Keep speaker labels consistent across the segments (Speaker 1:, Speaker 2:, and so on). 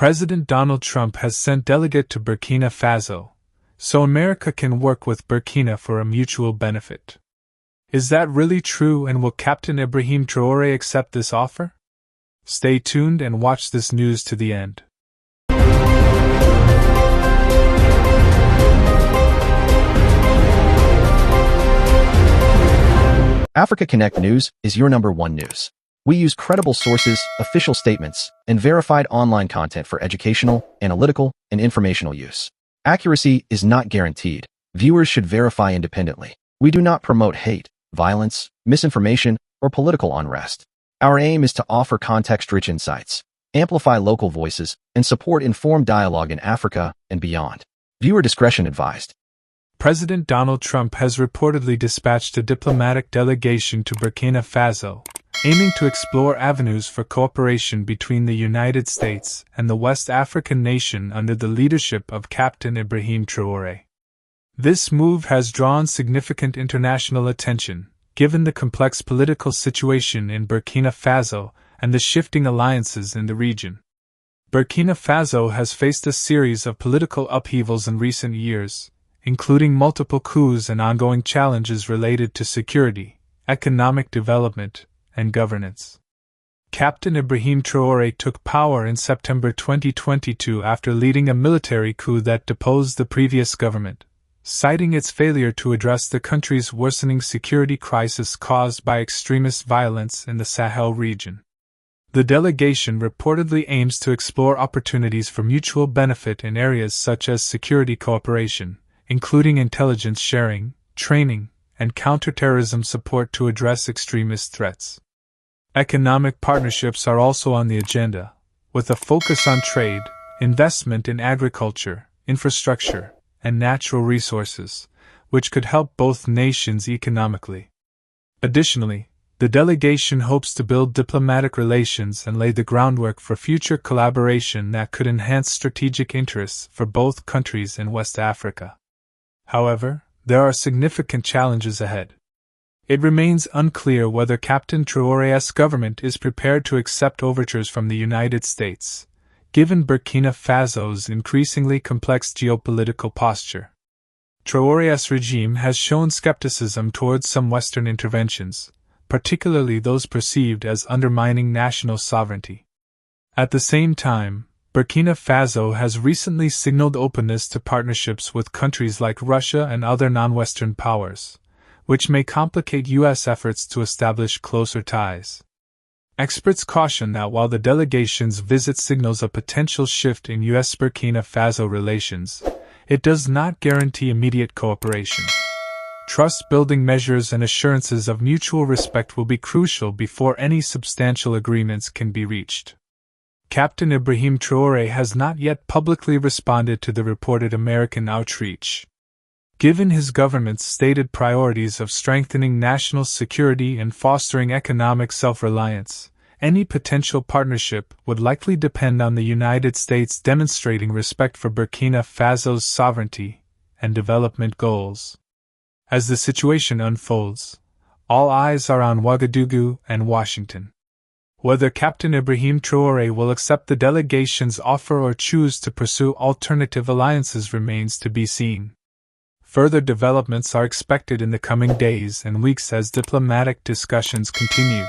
Speaker 1: President Donald Trump has sent delegate to Burkina Faso, so America can work with Burkina for a mutual benefit. Is that really true, and will Captain Ibrahim Traoré accept this offer? Stay tuned and watch this news to the end.
Speaker 2: Africa Connect News is your #1 news. We use credible sources, official statements, and verified online content for educational, analytical, and informational use. Accuracy is not guaranteed. Viewers should verify independently. We do not promote hate, violence, misinformation, or political unrest. Our aim is to offer context-rich insights, amplify local voices, and support informed dialogue in Africa and beyond. Viewer discretion advised.
Speaker 1: President Donald Trump has reportedly dispatched a diplomatic delegation to Burkina Faso, aiming to explore avenues for cooperation between the United States and the West African nation under the leadership of Captain Ibrahim Traoré. This move has drawn significant international attention, given the complex political situation in Burkina Faso and the shifting alliances in the region. Burkina Faso has faced a series of political upheavals in recent years, including multiple coups and ongoing challenges related to security, economic development, and governance. Captain Ibrahim Traoré took power in September 2022 after leading a military coup that deposed the previous government, citing its failure to address the country's worsening security crisis caused by extremist violence in the Sahel region. The delegation reportedly aims to explore opportunities for mutual benefit in areas such as security cooperation, including intelligence sharing, training, and counterterrorism support to address extremist threats. Economic partnerships are also on the agenda, with a focus on trade, investment in agriculture, infrastructure, and natural resources, which could help both nations economically. Additionally, the delegation hopes to build diplomatic relations and lay the groundwork for future collaboration that could enhance strategic interests for both countries in West Africa. However, there are significant challenges ahead. It remains unclear whether Captain Traoré's government is prepared to accept overtures from the United States, given Burkina Faso's increasingly complex geopolitical posture. Traoré's regime has shown skepticism towards some Western interventions, particularly those perceived as undermining national sovereignty. At the same time, Burkina Faso has recently signaled openness to partnerships with countries like Russia and other non-Western powers, which may complicate U.S. efforts to establish closer ties. Experts caution that while the delegation's visit signals a potential shift in U.S.-Burkina Faso relations, it does not guarantee immediate cooperation. Trust-building measures and assurances of mutual respect will be crucial before any substantial agreements can be reached. Captain Ibrahim Traoré has not yet publicly responded to the reported American outreach. Given his government's stated priorities of strengthening national security and fostering economic self-reliance, any potential partnership would likely depend on the United States demonstrating respect for Burkina Faso's sovereignty and development goals. As the situation unfolds, all eyes are on Ouagadougou and Washington. Whether Captain Ibrahim Traoré will accept the delegation's offer or choose to pursue alternative alliances remains to be seen. Further developments are expected in the coming days and weeks as diplomatic discussions continue.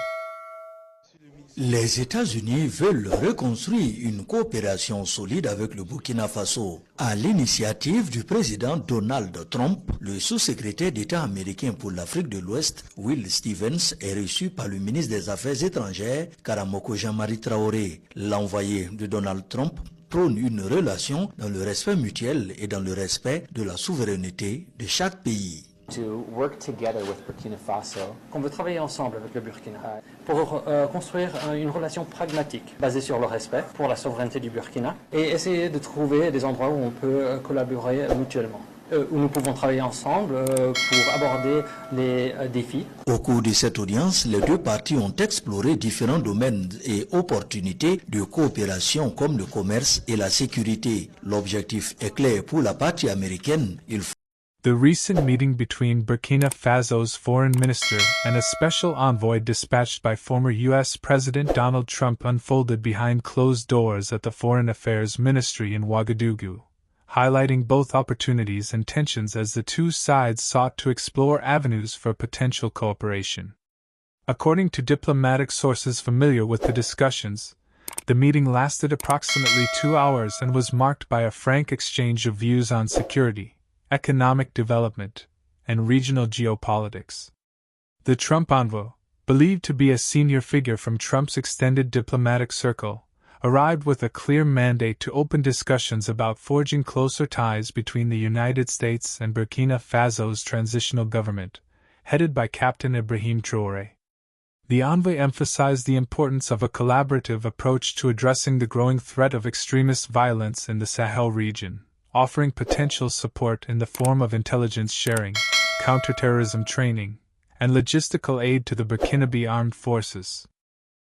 Speaker 3: Les États-Unis veulent reconstruire une coopération solide avec le Burkina Faso. À l'initiative du président Donald Trump, le sous-secrétaire d'État américain pour l'Afrique de l'Ouest, Will Stevens, est reçu par le ministre des Affaires étrangères, Karamoko Jean-Marie Traoré. L'envoyé de Donald Trump prône une relation dans le respect mutuel et dans le respect de la souveraineté de chaque pays.
Speaker 4: To work together with Burkina Faso, qu'on veut travailler ensemble avec le Burkina pour construire une relation pragmatique basée sur le respect pour la souveraineté du Burkina et essayer de trouver des endroits où on peut collaborer mutuellement, où nous pouvons travailler ensemble pour aborder les défis.
Speaker 3: Au cours de cette audience, les deux parties ont exploré différents domaines et opportunités de coopération comme le commerce et la sécurité. L'objectif est clair pour la partie américaine.
Speaker 1: The recent meeting between Burkina Faso's foreign minister and a special envoy dispatched by former U.S. President Donald Trump unfolded behind closed doors at the Foreign Affairs Ministry in Ouagadougou, highlighting both opportunities and tensions as the two sides sought to explore avenues for potential cooperation. According to diplomatic sources familiar with the discussions, the meeting lasted approximately 2 hours and was marked by a frank exchange of views on security, economic development, and regional geopolitics. The Trump envoy, believed to be a senior figure from Trump's extended diplomatic circle, arrived with a clear mandate to open discussions about forging closer ties between the United States and Burkina Faso's transitional government, headed by Captain Ibrahim Traoré. The envoy emphasized the importance of a collaborative approach to addressing the growing threat of extremist violence in the Sahel region, offering potential support in the form of intelligence sharing, counterterrorism training, and logistical aid to the Burkinabe armed forces.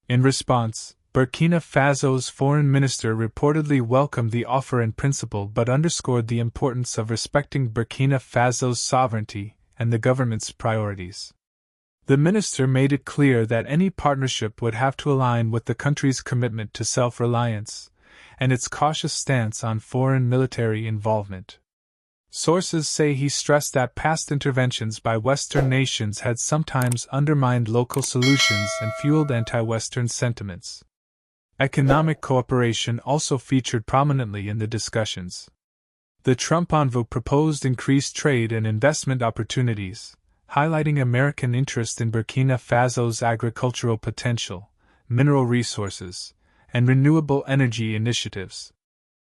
Speaker 1: In response, Burkina Faso's foreign minister reportedly welcomed the offer in principle but underscored the importance of respecting Burkina Faso's sovereignty and the government's priorities. The minister made it clear that any partnership would have to align with the country's commitment to self-reliance and its cautious stance on foreign military involvement. Sources say he stressed that past interventions by Western nations had sometimes undermined local solutions and fueled anti-Western sentiments. Economic cooperation also featured prominently in the discussions. The Trump envoy proposed increased trade and investment opportunities, highlighting American interest in Burkina Faso's agricultural potential, mineral resources, and renewable energy initiatives.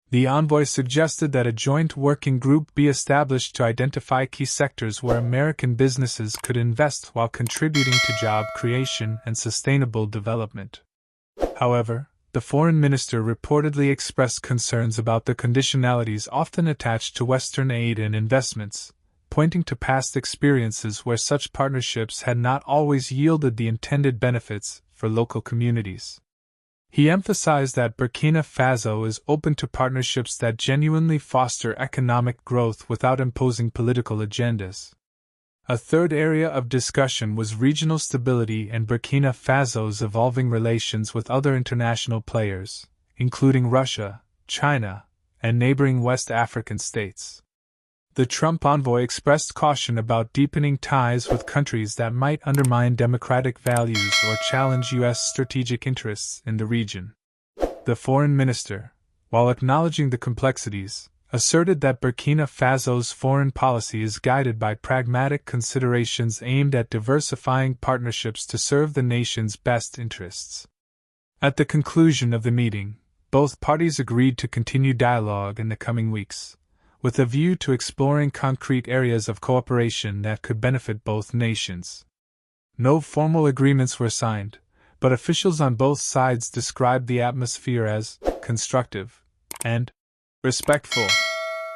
Speaker 1: The envoy suggested that a joint working group be established to identify key sectors where American businesses could invest while contributing to job creation and sustainable development. However, the foreign minister reportedly expressed concerns about the conditionalities often attached to Western aid and investments, pointing to past experiences where such partnerships had not always yielded the intended benefits for local communities. He emphasized that Burkina Faso is open to partnerships that genuinely foster economic growth without imposing political agendas. A third area of discussion was regional stability and Burkina Faso's evolving relations with other international players, including Russia, China, and neighboring West African states. The Trump envoy expressed caution about deepening ties with countries that might undermine democratic values or challenge U.S. strategic interests in the region. The foreign minister, while acknowledging the complexities, asserted that Burkina Faso's foreign policy is guided by pragmatic considerations aimed at diversifying partnerships to serve the nation's best interests. At the conclusion of the meeting, both parties agreed to continue dialogue in the coming weeks, with a view to exploring concrete areas of cooperation that could benefit both nations. No formal agreements were signed, but officials on both sides described the atmosphere as constructive and respectful,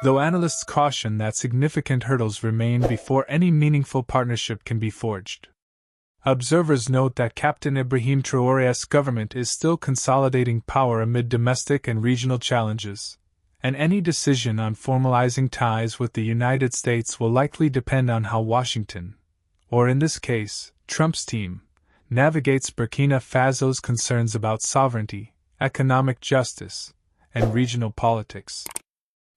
Speaker 1: though analysts caution that significant hurdles remain before any meaningful partnership can be forged. Observers note that Captain Ibrahim Traoré's government is still consolidating power amid domestic and regional challenges, and any decision on formalizing ties with the United States will likely depend on how Washington, or in this case, Trump's team, navigates Burkina Faso's concerns about sovereignty, economic justice, and regional politics.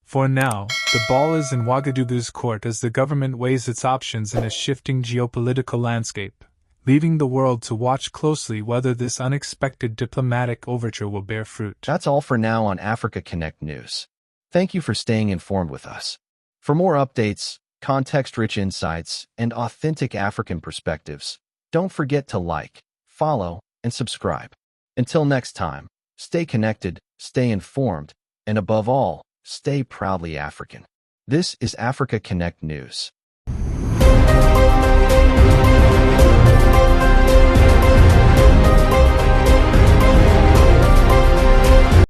Speaker 1: For now, the ball is in Ouagadougou's court as the government weighs its options in a shifting geopolitical landscape, leaving the world to watch closely whether this unexpected diplomatic overture will bear fruit.
Speaker 2: That's all for now on Africa Connect News. Thank you for staying informed with us. For more updates, context-rich insights, and authentic African perspectives, don't forget to like, follow, and subscribe. Until next time, stay connected, stay informed, and above all, stay proudly African. This is Africa Connect News.